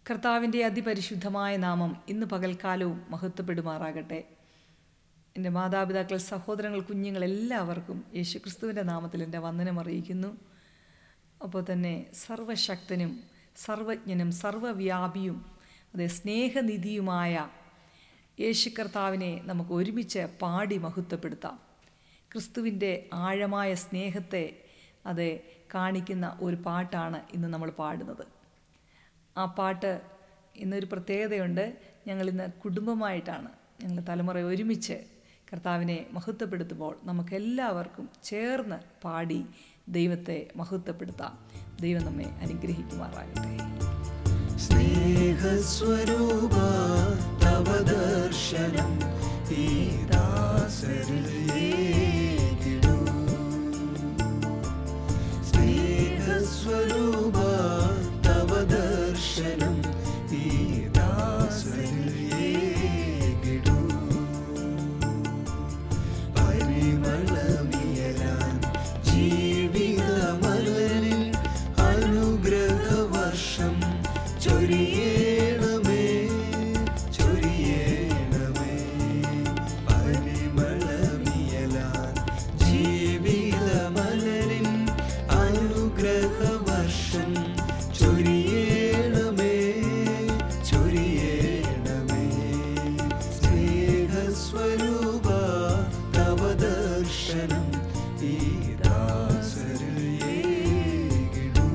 കർത്താവിൻ്റെ അതിപരിശുദ്ധമായ നാമം ഇന്ന് പകൽക്കാലവും മഹത്വപ്പെടുമാറാകട്ടെ. എൻ്റെ മാതാപിതാക്കൾ, സഹോദരങ്ങൾ, കുഞ്ഞുങ്ങൾ എല്ലാവർക്കും യേശുക്രിസ്തുവിൻ്റെ നാമത്തിൽ എൻ്റെ വന്ദനം അറിയിക്കുന്നു. അപ്പോൾ തന്നെ സർവശക്തനും സർവജ്ഞനും സർവവ്യാപിയും അതേ സ്നേഹനിധിയുമായ യേശു കർത്താവിനെ നമുക്ക് ഒരുമിച്ച് പാടി മഹത്വപ്പെടുത്താം. ക്രിസ്തുവിൻ്റെ ആഴമായ സ്നേഹത്തെ അത് കാണിക്കുന്ന ഒരു പാട്ടാണ് ഇന്ന് നമ്മൾ പാടുന്നത്. ആ പാട്ട് ഇന്നൊരു പ്രത്യേകതയുണ്ട്. ഞങ്ങളിന്ന് കുടുംബമായിട്ടാണ്, ഞങ്ങൾ തലമുറ ഒരുമിച്ച് കർത്താവിനെ മഹത്വപ്പെടുത്തുമ്പോൾ നമുക്കെല്ലാവർക്കും ചേർന്ന് പാടി ദൈവത്തെ മഹത്വപ്പെടുത്താം. ദൈവം നമ്മെ അനുഗ്രഹിക്കുമാറാകട്ടെ. സ്നേഹസ്വരൂപ തവ ദർശനം ഈ ദാസരിൽ ഏകിടൂ. സ്നേഹസ്വരൂപ തവ ദർശനം ഈ ദാസരിൽ ഏകിടൂ. പരിമളമിയലാൻ ജീവിതമലരിൽ അനുഗ്രഹവർഷം ചൊരിയേണമേ, ചൊരിയേണമേ. പരിമളമിയലാൻ ജീവിതമലരിൽ അനുഗ്രഹവർഷം ചൊരിയേണമേ, ചൊരിയേണമേ. സ്നേഹസ്വരൂപ തവ ദർശനം ഈ ദാസരിൽ ഏകിടൂ.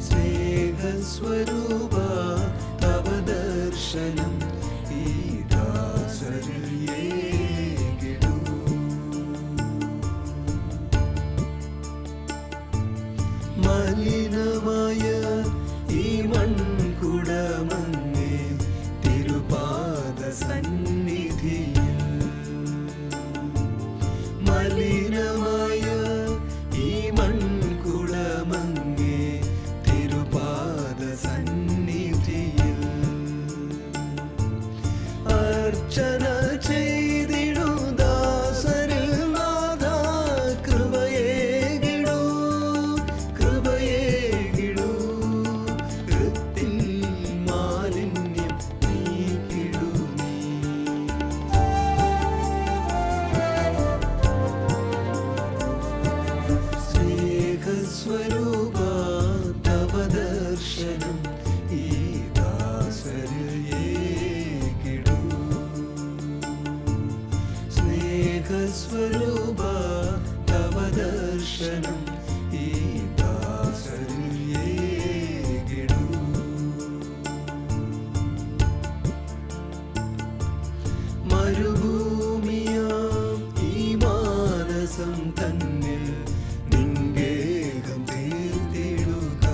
സ്നേഹസ്വരൂപ തവ ദർശനം ഈ ദാസരിൽ ഏകിടൂ. മലിനമായ ഈ മൺകുടമങ്ങേ തിരുപാദ സന്നിധിയിൽ. മലിനമായ ഈ മൺകുടമങ്ങേ തിരുപാദ സന്നിധിയിൽ. അർച്ചന ചെയ്തിടൂ ദാസരിൽ നാഥ, കൃപയേകിടൂ, കൃപയേകിടൂ. കൃത്തിൻ മാലിന്യം നീക്കിടൂ നീ. സ്നേഹസ്വരൂപ തവ ദർശനം ഈ ദാസരിൽ ഏകിടൂ. സ്നേഹസ്വരൂപ തവ ദർശനം ഈ ദാസരിൽ ഏകിടൂ. മരുഭൂമിയാം ഈ മാനസം തന്നിൽ നിൻഗേഹം തീർത്തിടുക.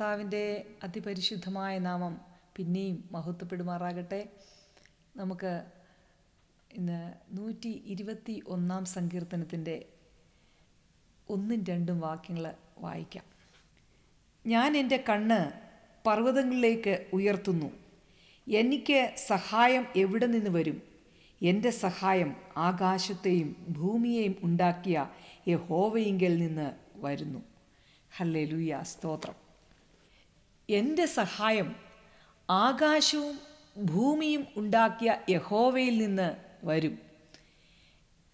കർത്താവിൻ്റെ അതിപരിശുദ്ധമായ നാമം പിന്നെയും മഹത്വപ്പെടുമാറാകട്ടെ. നമുക്ക് ഇന്ന് 121 സങ്കീർത്തനത്തിൻ്റെ 1-2 വാക്യങ്ങൾ വായിക്കാം. ഞാൻ എൻ്റെ കണ്ണ് പർവ്വതങ്ങളിലേക്ക് ഉയർത്തുന്നു. എനിക്ക് സഹായം എവിടെ നിന്ന് വരും? എൻ്റെ സഹായം ആകാശത്തെയും ഭൂമിയെയും ഉണ്ടാക്കിയ യഹോവയിങ്കൽ നിന്ന് വരുന്നു. ഹല്ലേലൂയ, സ്തോത്രം. എൻ്റെ സഹായം ആകാശവും ഭൂമിയും ഉണ്ടാക്കിയ യഹോവയിൽ നിന്ന് വരും.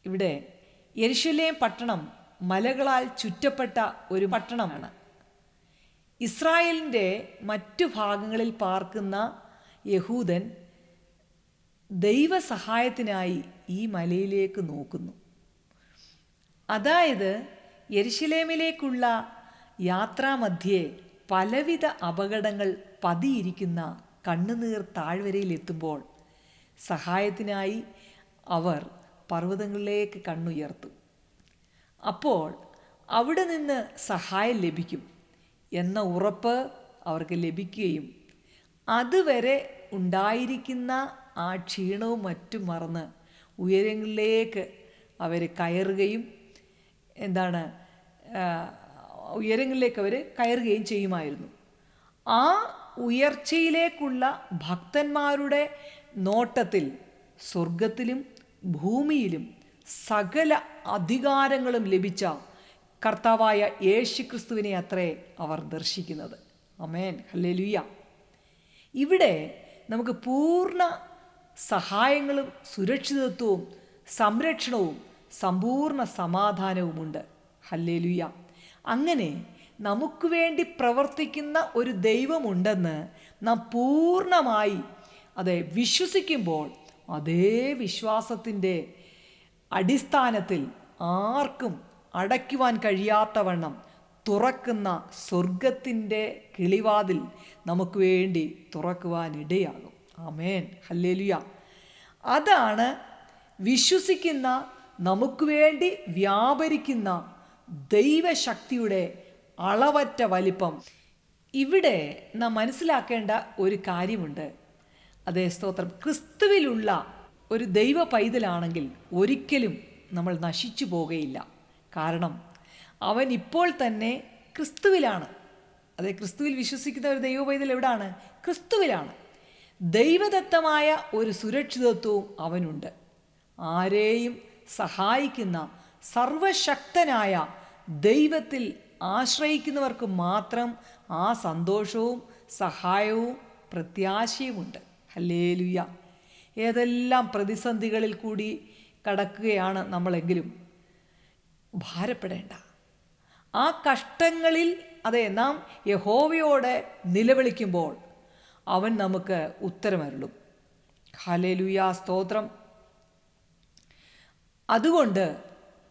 ഇവിടെ യെരുശലേം പട്ടണം മലകളാൽ ചുറ്റപ്പെട്ട ഒരു പട്ടണമാണ്. ഇസ്രായേലിൻ്റെ മറ്റു ഭാഗങ്ങളിൽ പാർക്കുന്ന യഹൂദൻ ദൈവസഹായത്തിനായി ഈ മലയിലേക്ക് നോക്കുന്നു. അതായത് യെരുശലേമിലേക്കുള്ള യാത്രാമധ്യേ പലവിധ അപകടങ്ങൾ പതിയിരിക്കുന്ന കണ്ണുനീർ താഴ്വരയിലെത്തുമ്പോൾ സഹായത്തിനായി അവർ പർവ്വതങ്ങളിലേക്ക് കണ്ണുയർത്തും. അപ്പോൾ അവിടെ നിന്ന് സഹായം ലഭിക്കും എന്ന ഉറപ്പ് അവർക്ക് ലഭിക്കുകയും അതുവരെ ഉണ്ടായിരിക്കുന്ന ആ ക്ഷീണവും മറ്റും മറന്ന് ഉയരങ്ങളിലേക്ക് അവർ കയറുകയും ഉയരങ്ങളിലേക്ക് അവർ കയറുകയും ചെയ്യുമായിരുന്നു. ആ ഉയർച്ചയിലേക്കുള്ള ഭക്തന്മാരുടെ നോട്ടത്തിൽ സ്വർഗത്തിലും ഭൂമിയിലും സകല അധികാരങ്ങളും ലഭിച്ച കർത്താവായ യേശുക്രിസ്തുവിനെ അത്രേ അവർ ദർശിക്കുന്നത്. ആമേൻ, ഹല്ലേലൂയ. ഇവിടെ നമുക്ക് പൂർണ്ണ സഹായങ്ങളും സുരക്ഷിതത്വവും സംരക്ഷണവും സമ്പൂർണ്ണ സമാധാനവുമുണ്ട്. ഹല്ലേലൂയ. അങ്ങനെ നമുക്ക് വേണ്ടി പ്രവർത്തിക്കുന്ന ഒരു ദൈവമുണ്ടെന്ന് നാം പൂർണ്ണമായി വിശ്വസിക്കുമ്പോൾ അതേ വിശ്വാസത്തിൻ്റെ അടിസ്ഥാനത്തിൽ ആർക്കും അടയ്ക്കുവാൻ കഴിയാത്തവണ്ണം തുറക്കുന്ന സ്വർഗത്തിൻ്റെ കിളിവാതിൽ നമുക്ക് വേണ്ടി തുറക്കുവാൻ ഇടയാകും. ആമേൻ, ഹല്ലേലൂയ. അതാണ് വിശ്വസിക്കുന്ന നമുക്ക് വേണ്ടി വ്യാപരിക്കുന്ന ദൈവശക്തിയുടെ അളവറ്റ വലിപ്പം. ഇവിടെ നാം മനസ്സിലാക്കേണ്ട ഒരു കാര്യമുണ്ട്. അതേ, സ്തോത്രം. ക്രിസ്തുവിലുള്ള ഒരു ദൈവ പൈതലാണെങ്കിൽ ഒരിക്കലും നമ്മൾ നശിച്ചു പോകുകയില്ല. കാരണം അവൻ ഇപ്പോൾ തന്നെ ക്രിസ്തുവിലാണ്. അതെ, ക്രിസ്തുവിൽ വിശ്വസിക്കുന്ന ഒരു ദൈവ പൈതൽ എവിടാണ്? ക്രിസ്തുവിലാണ്. ദൈവദത്തമായ ഒരു സുരക്ഷിതത്വവും അവനുണ്ട്. ആരെയും സഹായിക്കുന്ന സർവശക്തനായ ദൈവത്തിൽ ആശ്രയിക്കുന്നവർക്ക് മാത്രം ആ സന്തോഷവും സഹായവും പ്രത്യാശയുമുണ്ട്. ഹല്ലേലൂയ. ഏതെല്ലാം പ്രതിസന്ധികളിൽ കൂടി കടക്കുകയാണ് നമ്മളെങ്കിലും ഭാരപ്പെടേണ്ട. ആ കഷ്ടങ്ങളിൽ നാം യഹോവയോടെ നിലവിളിക്കുമ്പോൾ അവൻ നമുക്ക് ഉത്തരമരുളും. ഹല്ലേലൂയ, സ്തോത്രം. അതുകൊണ്ട്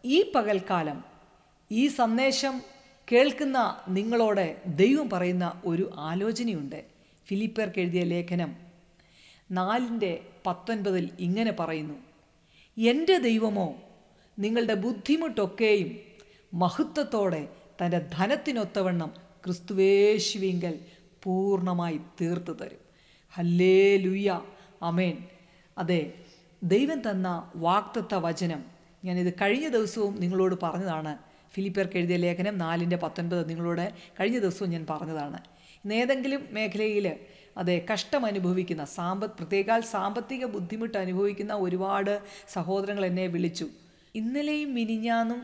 ഈ പകൽക്കാലം ഈ സന്ദേശം കേൾക്കുന്ന നിങ്ങളോട് ദൈവം പറയുന്ന ഒരു ആലോചനയുണ്ട്. ഫിലിപ്പിയർക്ക് എഴുതിയ ലേഖനം 4:19 ഇങ്ങനെ പറയുന്നു: എൻ്റെ ദൈവമോ നിങ്ങളുടെ ബുദ്ധിമുട്ടൊക്കെയും മഹത്വത്തോടെ തൻ്റെ ധനത്തിനൊത്തവണ്ണം ക്രിസ്തുവേശുവിങ്കൽ പൂർണ്ണമായി തീർത്തു തരും. ഹല്ലേലൂയ, ആമേൻ. അതെ, ദൈവം തന്ന വാഗ്ദത്ത വചനം ഞാനിത് കഴിഞ്ഞ ദിവസവും നിങ്ങളോട് പറഞ്ഞതാണ്. ഫിലിപ്പിയർക്ക് എഴുതിയ ലേഖനം 4:19 നിങ്ങളോട് കഴിഞ്ഞ ദിവസവും ഞാൻ പറഞ്ഞതാണ്. ഇന്നേതെങ്കിലും മേഖലയിൽ കഷ്ടം അനുഭവിക്കുന്ന പ്രത്യേകാൽ സാമ്പത്തിക ബുദ്ധിമുട്ട് അനുഭവിക്കുന്ന ഒരുപാട് സഹോദരങ്ങൾ എന്നെ വിളിച്ചു. ഇന്നലെയും മിനിഞ്ഞാന്നും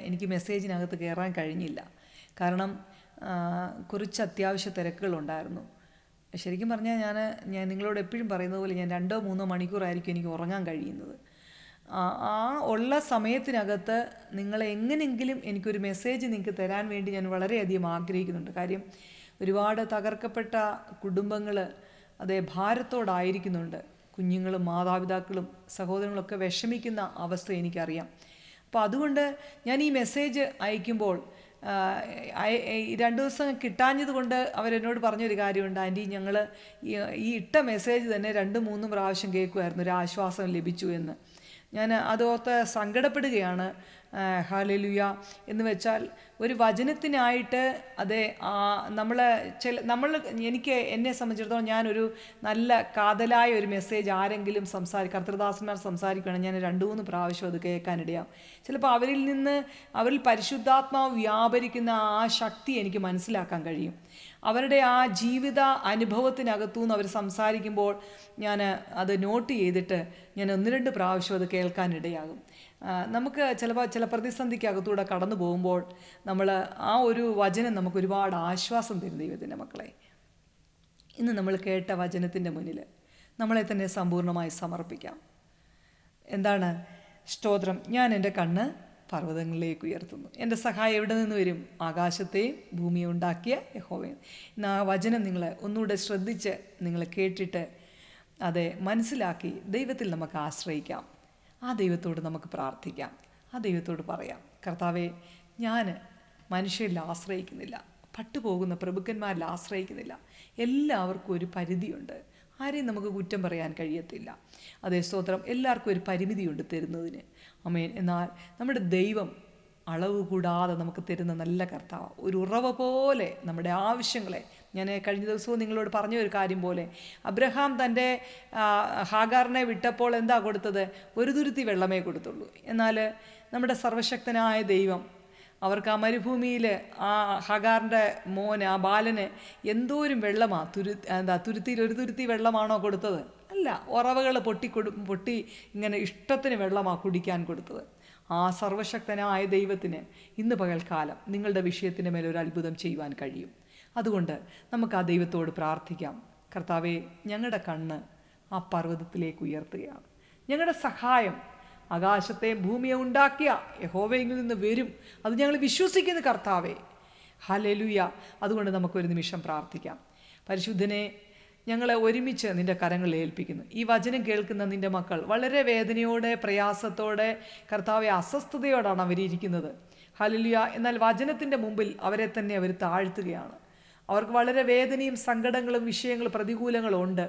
എനിക്ക് മെസ്സേജിനകത്ത് കയറാൻ കഴിഞ്ഞില്ല. കാരണം കുറച്ച് അത്യാവശ്യ തിരക്കുകളുണ്ടായിരുന്നു. ശരിക്കും പറഞ്ഞാൽ ഞാൻ നിങ്ങളോട് എപ്പോഴും പറയുന്നത് പോലെ ഞാൻ 2-3 മണിക്കൂറായിരിക്കും എനിക്ക് ഉറങ്ങാൻ കഴിയുന്നത്. ആ ഉള്ള സമയത്തിനകത്ത് നിങ്ങളെ എങ്ങനെയെങ്കിലും എനിക്കൊരു മെസ്സേജ് നിങ്ങൾക്ക് തരാൻ വേണ്ടി ഞാൻ വളരെയധികം ആഗ്രഹിക്കുന്നുണ്ട്. കാര്യം ഒരുപാട് തകർക്കപ്പെട്ട കുടുംബങ്ങൾ ഭാരത്തോടായിരിക്കുന്നുണ്ട്. കുഞ്ഞുങ്ങളും മാതാപിതാക്കളും സഹോദരങ്ങളൊക്കെ വിഷമിക്കുന്ന അവസ്ഥ എനിക്കറിയാം. അപ്പോൾ അതുകൊണ്ട് ഞാൻ ഈ മെസ്സേജ് അയക്കുമ്പോൾ 2 ദിവസം കിട്ടാഞ്ഞത് കൊണ്ട് അവരെന്നോട് പറഞ്ഞൊരു കാര്യമുണ്ട്: ആൻറ്റി, ഞങ്ങൾ ഈ ഇട്ട മെസ്സേജ് തന്നെ 2-3 പ്രാവശ്യം കേൾക്കുമായിരുന്നു, ഒരു ആശ്വാസം ലഭിച്ചു എന്ന്. ഞാൻ അതോർത്ത് സങ്കടപ്പെടുകയാണ്. ഹല്ലേലൂയ എന്ന് വെച്ചാൽ ഒരു വചനത്തിനായിട്ട് അതെ നമ്മൾ എന്നെ സംബന്ധിച്ചിടത്തോളം ഞാനൊരു നല്ല കാതലായ ഒരു മെസ്സേജ് ആരെങ്കിലും കർത്തൃദാസന്മാർ സംസാരിക്കുകയാണെങ്കിൽ ഞാൻ 2-3 പ്രാവശ്യം അത് കേൾക്കാനിടയാം. ചിലപ്പോൾ അവരിൽ പരിശുദ്ധാത്മാവ് വ്യാപരിക്കുന്ന ആ ശക്തി എനിക്ക് മനസ്സിലാക്കാൻ കഴിയും. അവരുടെ ആ ജീവിത അനുഭവത്തിനകത്തുനിന്ന് അവർ സംസാരിക്കുമ്പോൾ ഞാൻ അത് നോട്ട് ചെയ്തിട്ട് ഞാൻ 1-2 പ്രാവശ്യം അത് കേൾക്കാനിടയാകും. നമുക്ക് ചില പ്രതിസന്ധിക്കകത്തൂടെ കടന്നു പോകുമ്പോൾ ആ ഒരു വചനം നമുക്ക് ഒരുപാട് ആശ്വാസം തരും. ദൈവത്തിൻ്റെ മക്കളെ, ഇന്ന് നമ്മൾ കേട്ട വചനത്തിൻ്റെ മുന്നിൽ നമ്മളെ തന്നെ സമ്പൂർണ്ണമായി സമർപ്പിക്കാം. എന്താണ് സ്തോത്രം? ഞാൻ എൻ്റെ കണ്ണ് പർവ്വതങ്ങളിലേക്ക് ഉയർത്തുന്നു. എൻ്റെ സഹായം എവിടെ നിന്ന് വരും? ആകാശത്തെയും ഭൂമിയെ ഉണ്ടാക്കിയ യഹോവയിൽ. ഇന്ന് ആ വചനം നിങ്ങൾ ഒന്നുകൂടെ ശ്രദ്ധിച്ച് നിങ്ങൾ കേട്ടിട്ട് അതെ മനസ്സിലാക്കി ദൈവത്തിൽ നമുക്ക് ആശ്രയിക്കാം. ആ ദൈവത്തോട് നമുക്ക് പ്രാർത്ഥിക്കാം. ആ ദൈവത്തോട് പറയാം, കർത്താവേ, ഞാൻ മനുഷ്യരിൽ ആശ്രയിക്കുന്നില്ല, പട്ടുപോകുന്ന പ്രഭുക്കന്മാരിൽ ആശ്രയിക്കുന്നില്ല. എല്ലാവർക്കും ഒരു പരിധിയുണ്ട്. ആരെയും നമുക്ക് കുറ്റം പറയാൻ കഴിയത്തില്ല. അതേ സ്തോത്രം, എല്ലാവർക്കും ഒരു പരിമിതിയുണ്ട് തരുന്നതിന്. ആമേൻ. എന്നാൽ നമ്മുടെ ദൈവം അളവ് കൂടാതെ നമുക്ക് തരുന്ന നല്ല കർത്താവ്, ഒരു ഉറവ പോലെ നമ്മുടെ ആവശ്യങ്ങളെ, ഞാൻ കഴിഞ്ഞ ദിവസവും നിങ്ങളോട് പറഞ്ഞ ഒരു കാര്യം പോലെ, അബ്രഹാം തൻ്റെ ഹാഗാറിനെ വിട്ടപ്പോൾ എന്താ കൊടുത്തത്? ഒരു തുരുത്തി വെള്ളമേ കൊടുത്തുള്ളൂ. എന്നാൽ നമ്മുടെ സർവശക്തനായ ദൈവം അവർക്ക് ആ മരുഭൂമിയിൽ ആ ഹാഗാറിൻ്റെ മോന്, ആ ബാലന് എന്തോരം വെള്ളമാണ് തുരുത്തിയിൽ ഒരു തുരുത്തി വെള്ളമാണോ കൊടുത്തത്? അല്ല, ഉറവകൾ പൊട്ടി ഇങ്ങനെ ഇഷ്ടത്തിന് വെള്ളമാണ് കുടിക്കാൻ കൊടുത്തത്. ആ സർവശക്തനായ ദൈവത്തിന് ഇന്ന് പകൽക്കാലം നിങ്ങളുടെ വിഷയത്തിൻ്റെ മേലെ ഒരു അത്ഭുതം ചെയ്യുവാൻ കഴിയും. അതുകൊണ്ട് നമുക്ക് ആ ദൈവത്തോട് പ്രാർത്ഥിക്കാം. കർത്താവേ, ഞങ്ങളുടെ കണ്ണ് ആ പർവ്വതത്തിലേക്ക് ഉയർത്തുകയാണ്. ഞങ്ങളുടെ സഹായം ആകാശത്തെ ഭൂമിയെ ഉണ്ടാക്കിയ യഹോവയിൽ നിന്ന് വരും. അത് ഞങ്ങൾ വിശ്വസിക്കുന്നു കർത്താവേ. ഹല്ലേലൂയ. അതുകൊണ്ട് നമുക്കൊരു നിമിഷം പ്രാർത്ഥിക്കാം. പരിശുദ്ധനെ, ഞങ്ങളെ ഒരുമിച്ച് നിൻ്റെ കരങ്ങളിൽ ഏൽപ്പിക്കുന്നു. ഈ വചനം കേൾക്കുന്ന നിൻ്റെ മക്കൾ വളരെ വേദനയോടെ, പ്രയാസത്തോടെ, കർത്താവെ, അസ്വസ്ഥതയോടാണ് അവരിയ്ക്കുന്നത്. ഹല്ലേലൂയ. എന്നാൽ വചനത്തിൻ്റെ മുമ്പിൽ അവരെ തന്നെ അവർ താഴ്ത്തുകയാണ്. അവർക്ക് വളരെ വേദനയും സങ്കടങ്ങളും വിഷയങ്ങളും പ്രതികൂലങ്ങളും ഉണ്ട്.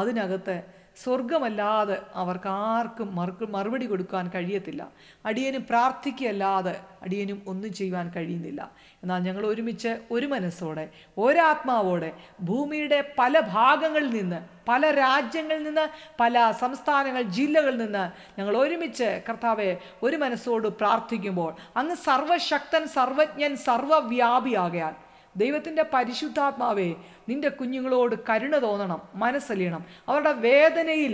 അതിനകത്ത് സ്വർഗമല്ലാതെ അവർക്ക് ആർക്കും മറുപടി കൊടുക്കാൻ കഴിയത്തില്ല. അടിയനും പ്രാർത്ഥിക്കുകയല്ലാതെ അടിയനും ഒന്നും ചെയ്യുവാൻ കഴിയുന്നില്ല. എന്നാൽ ഞങ്ങൾ ഒരുമിച്ച് ഒരു മനസ്സോടെ, ഒരാത്മാവോടെ ഭൂമിയുടെ പല ഭാഗങ്ങളിൽ നിന്ന്, പല രാജ്യങ്ങളിൽ നിന്ന്, പല സംസ്ഥാനങ്ങൾ, ജില്ലകളിൽ നിന്ന് ഞങ്ങൾ ഒരുമിച്ച് കർത്താവെ ഒരു മനസ്സോട് പ്രാർത്ഥിക്കുമ്പോൾ അങ്ങ് സർവശക്തൻ, സർവജ്ഞൻ, സർവവ്യാപിയാകയാൽ ദൈവത്തിൻ്റെ പരിശുദ്ധാത്മാവേ, നിൻ്റെ കുഞ്ഞുങ്ങളോട് കരുണ തോന്നണം, മനസ്സലിയണം. അവരുടെ വേദനയിൽ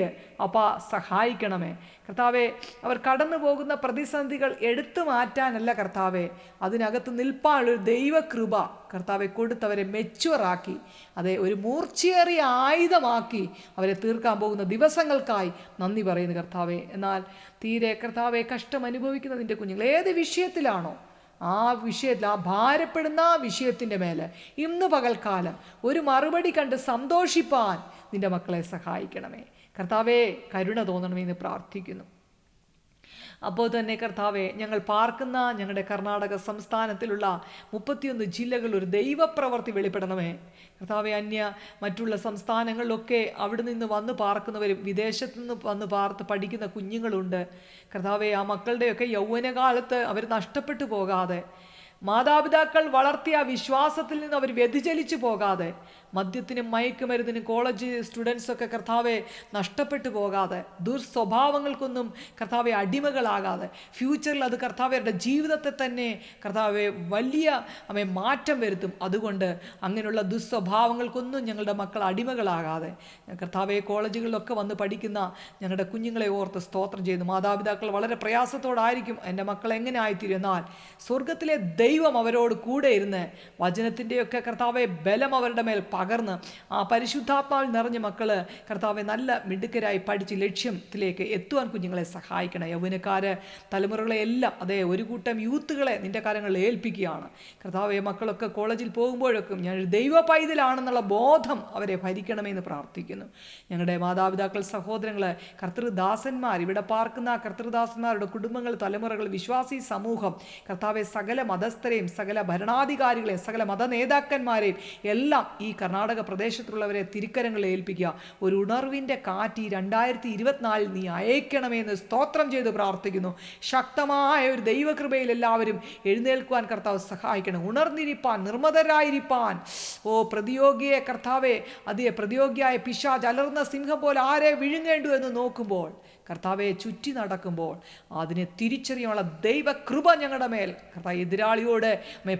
സഹായിക്കണമേ കർത്താവേ. അവർ കടന്നു പോകുന്ന പ്രതിസന്ധികൾ എടുത്തു മാറ്റാനല്ല കർത്താവേ, അതിനകത്ത് നിൽപ്പാനുള്ളൊരു ദൈവകൃപ കർത്താവെ കൊടുത്തവരെ മെച്ചുവറാക്കി, അതെ, ഒരു മൂർച്ചയേറിയ ആയുധമാക്കി അവരെ തീർക്കാൻ പോകുന്ന ദിവസങ്ങൾക്കായി നന്ദി പറയുന്നു കർത്താവേ. എന്നാൽ തീരെ കർത്താവെ കഷ്ടം അനുഭവിക്കുന്ന നിൻ്റെ കുഞ്ഞുങ്ങൾ ഏത് വിഷയത്തിലാണോ, ആ വിഷയത്തിൽ, ആ ഭാരപ്പെടുന്ന വിഷയത്തിൻ്റെ മേലെ ഇന്ന് പകൽക്കാലം ഒരു മറുപടി കണ്ട് സന്തോഷിപ്പാൻ നിൻ്റെ മക്കളെ സഹായിക്കണമേ കർത്താവേ. കരുണ തോന്നണമേ എന്ന് പ്രാർത്ഥിക്കുന്നു. അപ്പോൾ തന്നെ കർത്താവെ, ഞങ്ങൾ പാർക്കുന്ന ഞങ്ങളുടെ കർണാടക സംസ്ഥാനത്തിലുള്ള 31 ജില്ലകൾ ഒരു ദൈവപ്രവൃത്തി വെളിപ്പെടണമേ കർത്താവെ. മറ്റുള്ള സംസ്ഥാനങ്ങളിലൊക്കെ അവിടെ നിന്ന് വന്ന് പാർക്കുന്നവരും വിദേശത്തു നിന്ന് വന്ന് പഠിക്കുന്ന കുഞ്ഞുങ്ങളുണ്ട് കർത്താവെ. ആ മക്കളുടെയൊക്കെ യൗവനകാലത്ത് അവർ നഷ്ടപ്പെട്ടു പോകാതെ, മാതാപിതാക്കൾ വളർത്തിയ വിശ്വാസത്തിൽ നിന്ന് അവർ വ്യതിചലിച്ചു പോകാതെ, മദ്യത്തിനും മയക്കുമരുന്നിനും കോളേജ് സ്റ്റുഡൻസൊക്കെ കർത്താവെ നഷ്ടപ്പെട്ടു പോകാതെ, ദുർസ്വഭാവങ്ങൾക്കൊന്നും കർത്താവെ അടിമകളാകാതെ, ഫ്യൂച്ചറിൽ അത് കർത്താവരുടെ ജീവിതത്തെ തന്നെ കർത്താവെ വലിയ മാറ്റം വരുത്തും. അതുകൊണ്ട് അങ്ങനെയുള്ള ദുസ്വഭാവങ്ങൾക്കൊന്നും ഞങ്ങളുടെ മക്കൾ അടിമകളാകാതെ കർത്താവെ, കോളേജുകളിലൊക്കെ വന്ന് പഠിക്കുന്ന ഞങ്ങളുടെ കുഞ്ഞുങ്ങളെ ഓർത്ത് സ്തോത്രം ചെയ്യുന്നു. മാതാപിതാക്കൾ വളരെ പ്രയാസത്തോടായിരിക്കും, എൻ്റെ മക്കൾ എങ്ങനെ ആയിത്തീരും. എന്നാൽ സ്വർഗത്തിലെ ദൈവം അവരോട് കൂടെ ഇരുന്ന് വചനത്തിൻ്റെയൊക്കെ കർത്താവെ ബലം അവരുടെ മേൽ പകർന്ന് ആ പരിശുദ്ധാത്മാവിൽ നിറഞ്ഞ മക്കള് കർത്താവെ നല്ല മിടുക്കരായി പഠിച്ച് ലക്ഷ്യത്തിലേക്ക് എത്തുവാൻ കുഞ്ഞുങ്ങളെ സഹായിക്കണം. യൗവനക്കാര് തലമുറകളെ എല്ലാം, അതെ, ഒരു കൂട്ടം യൂത്തുകളെ നിൻ്റെ കാര്യങ്ങളിൽ ഏൽപ്പിക്കുകയാണ് കർത്താവെ. മക്കളൊക്കെ കോളേജിൽ പോകുമ്പോഴൊക്കെ ഞാനൊരു ദൈവ പൈതലാണെന്നുള്ള ബോധം അവരെ ഭരിക്കണമെന്ന് പ്രാർത്ഥിക്കുന്നു. ഞങ്ങളുടെ മാതാപിതാക്കൾ, സഹോദരങ്ങൾ, കർത്തൃദാസന്മാർ, ഇവിടെ പാർക്കുന്ന കർത്തൃദാസന്മാരുടെ കുടുംബങ്ങൾ, തലമുറകൾ, വിശ്വാസി സമൂഹം കർത്താവെ, സകല മതസ്ഥരെയും, സകല ഭരണാധികാരികളെയും, സകല മത നേതാക്കന്മാരെയും എല്ലാം ഈ കർണാടക പ്രദേശത്തുള്ളവരെ തിരുക്കരങ്ങളിൽ ഏൽപ്പിക്കുക. ഒരു ഉണർവിൻ്റെ കാറ്റ് ഈ 2024 നീ അയക്കണമെന്ന് സ്തോത്രം ചെയ്ത് പ്രാർത്ഥിക്കുന്നു. ശക്തമായ ഒരു ദൈവകൃപയിൽ എല്ലാവരും എഴുന്നേൽക്കുവാൻ കർത്താവ് സഹായിക്കണം. ഉണർന്നിരിപ്പാൻ, നിർമ്മതരായിരിപ്പാൻ. പ്രതിയോഗിയെ കർത്താവെ, അതേ പ്രതിയോഗിയായ പിശാച് അലർന്ന സിംഹം പോലെ ആരെ വിഴുങ്ങേണ്ടു എന്ന് നോക്കുമ്പോൾ, കർത്താവെ ചുറ്റി നടക്കുമ്പോൾ അതിനെ തിരിച്ചറിയാനുള്ള ദൈവകൃപ ഞങ്ങളുടെ മേൽ കർത്താവ്, എതിരാളിയോട്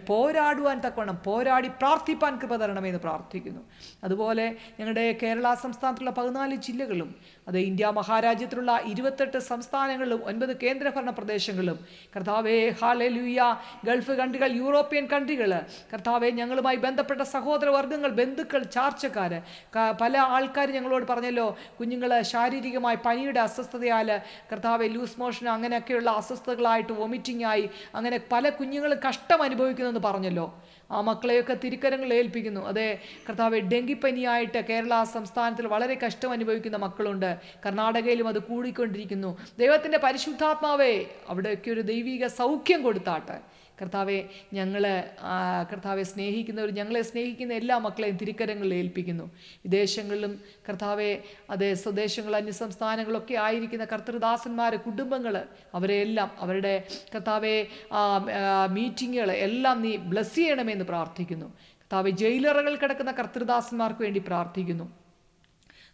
പോരാടുവാൻ തക്കവണ്ണം പോരാടി പ്രാർത്ഥിപ്പാൻ കൃപ തരണമെന്ന് പ്രാർത്ഥിക്കുന്നു. അതുപോലെ ഞങ്ങളുടെ കേരള സംസ്ഥാനത്തുള്ള 14 ജില്ലകളും, അത് ഇന്ത്യ മഹാരാജ്യത്തിലുള്ള 28 സംസ്ഥാനങ്ങളിലും 9 കേന്ദ്രഭരണ പ്രദേശങ്ങളിലും കർത്താവെ, ഹല്ലേലൂയ, ഗൾഫ് കൺട്രികൾ, യൂറോപ്യൻ കൺട്രികൾ, കർത്താവെ ഞങ്ങളുമായി ബന്ധപ്പെട്ട സഹോദരവർഗ്ഗങ്ങൾ, ബന്ധുക്കൾ, ചാർച്ചക്കാർ, പല ആൾക്കാർ ഞങ്ങളോട് പറഞ്ഞല്ലോ, കുഞ്ഞുങ്ങൾ ശാരീരികമായി പനിയുടെ അസ്വസ്ഥതയാൽ കർത്താവെ ലൂസ് മോഷൻ അങ്ങനെയൊക്കെയുള്ള അസ്വസ്ഥതകളായിട്ട് വൊമിറ്റിംഗ് ആയി അങ്ങനെ പല കുഞ്ഞുങ്ങളും കഷ്ടം അനുഭവിക്കുന്നെന്ന് പറഞ്ഞല്ലോ. ആ മക്കളെയൊക്കെ തിരുക്കരങ്ങളിൽ ഏൽപ്പിക്കുന്നു. അതെ കർത്താവെ, ഡെങ്കിപ്പനിയായിട്ട് കേരള സംസ്ഥാനത്തിൽ വളരെ കഷ്ടം അനുഭവിക്കുന്ന മക്കളുണ്ട്. കർണാടകയിലും അത് കൂടിക്കൊണ്ടിരിക്കുന്നു. ദൈവത്തിൻ്റെ പരിശുദ്ധാത്മാവേ അവിടെയൊക്കെ ഒരു ദൈവിക സൗഖ്യം കൊടുത്താട്ടെ. കർത്താവെ, കർത്താവെ സ്നേഹിക്കുന്നവർ, ഞങ്ങളെ സ്നേഹിക്കുന്ന എല്ലാ മക്കളെയും തിരുക്കരങ്ങളിൽ ഏൽപ്പിക്കുന്നു. വിദേശങ്ങളിലും കർത്താവെ, അതേ സ്വദേശങ്ങൾ, അന്യസംസ്ഥാനങ്ങളൊക്കെ ആയിരിക്കുന്ന കർത്തൃദാസന്മാർ, കുടുംബങ്ങൾ, അവരെല്ലാം അവരുടെ കർത്താവെ മീറ്റിങ്ങുകൾ എല്ലാം നീ ബ്ലസ് ചെയ്യണമെന്ന് പ്രാർത്ഥിക്കുന്നു. കർത്താവെ, ജയിലറകൾ കിടക്കുന്ന കർത്തൃദാസന്മാർക്ക് വേണ്ടി പ്രാർത്ഥിക്കുന്നു.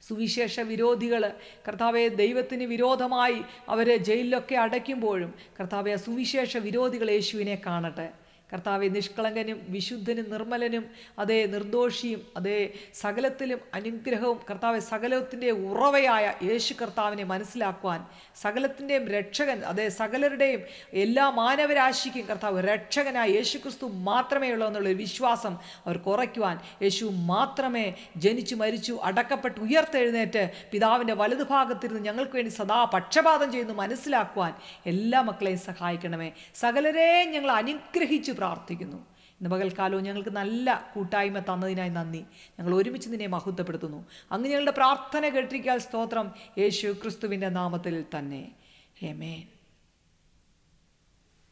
സുവിശേഷ വിരോധികൾ കർത്താവെ, ദൈവത്തിന് വിരോധമായി അവരെ ജയിലിലൊക്കെ അടയ്ക്കുമ്പോഴും കർത്താവെ, സുവിശേഷ വിരോധികൾ യേശുവിനെ കാണട്ടെ. കർത്താവെ, നിഷ്കളങ്കനും വിശുദ്ധനും നിർമ്മലനും അതേ നിർദോഷിയും അതേ സകലത്തിലും അനുഗ്രഹവും കർത്താവെ, സകലത്തിൻ്റെ ഉറവയായ യേശു കർത്താവിനെ മനസ്സിലാക്കുവാൻ, സകലത്തിൻ്റെയും രക്ഷകൻ, അതേ സകലരുടെയും എല്ലാ മാനവരാശിക്കും കർത്താവ് രക്ഷകനായ യേശു ക്രിസ്തു മാത്രമേ ഉള്ളൂ എന്നുള്ള വിശ്വാസം അവർ കുറയ്ക്കുവാൻ, യേശു മാത്രമേ ജനിച്ചു മരിച്ചു അടക്കപ്പെട്ട് ഉയർത്തെഴുന്നേറ്റ് പിതാവിൻ്റെ വലതുഭാഗത്തിരുന്ന് ഞങ്ങൾക്ക് വേണ്ടി സദാ പക്ഷപാതം ചെയ്യുന്നു മനസ്സിലാക്കുവാൻ എല്ലാ മക്കളെയും സഹായിക്കണമേ. സകലരെയും ഞങ്ങൾ അനുഗ്രഹിച്ചു പ്രാർത്ഥിക്കുന്നു. ഇന്ന് പകൽക്കാലവും ഞങ്ങൾക്ക് നല്ല കൂട്ടായ്മ തന്നതിനായി നന്ദി. ഞങ്ങൾ ഒരുമിച്ച് നിന്നെ മഹത്വപ്പെടുത്തുന്നു. അങ്ങ് ഞങ്ങളുടെ പ്രാർത്ഥന കേട്ടിരിക്കാൻ സ്തോത്രം. യേശു ക്രിസ്തുവിൻ്റെ നാമത്തിൽ തന്നെ. ആമേൻ.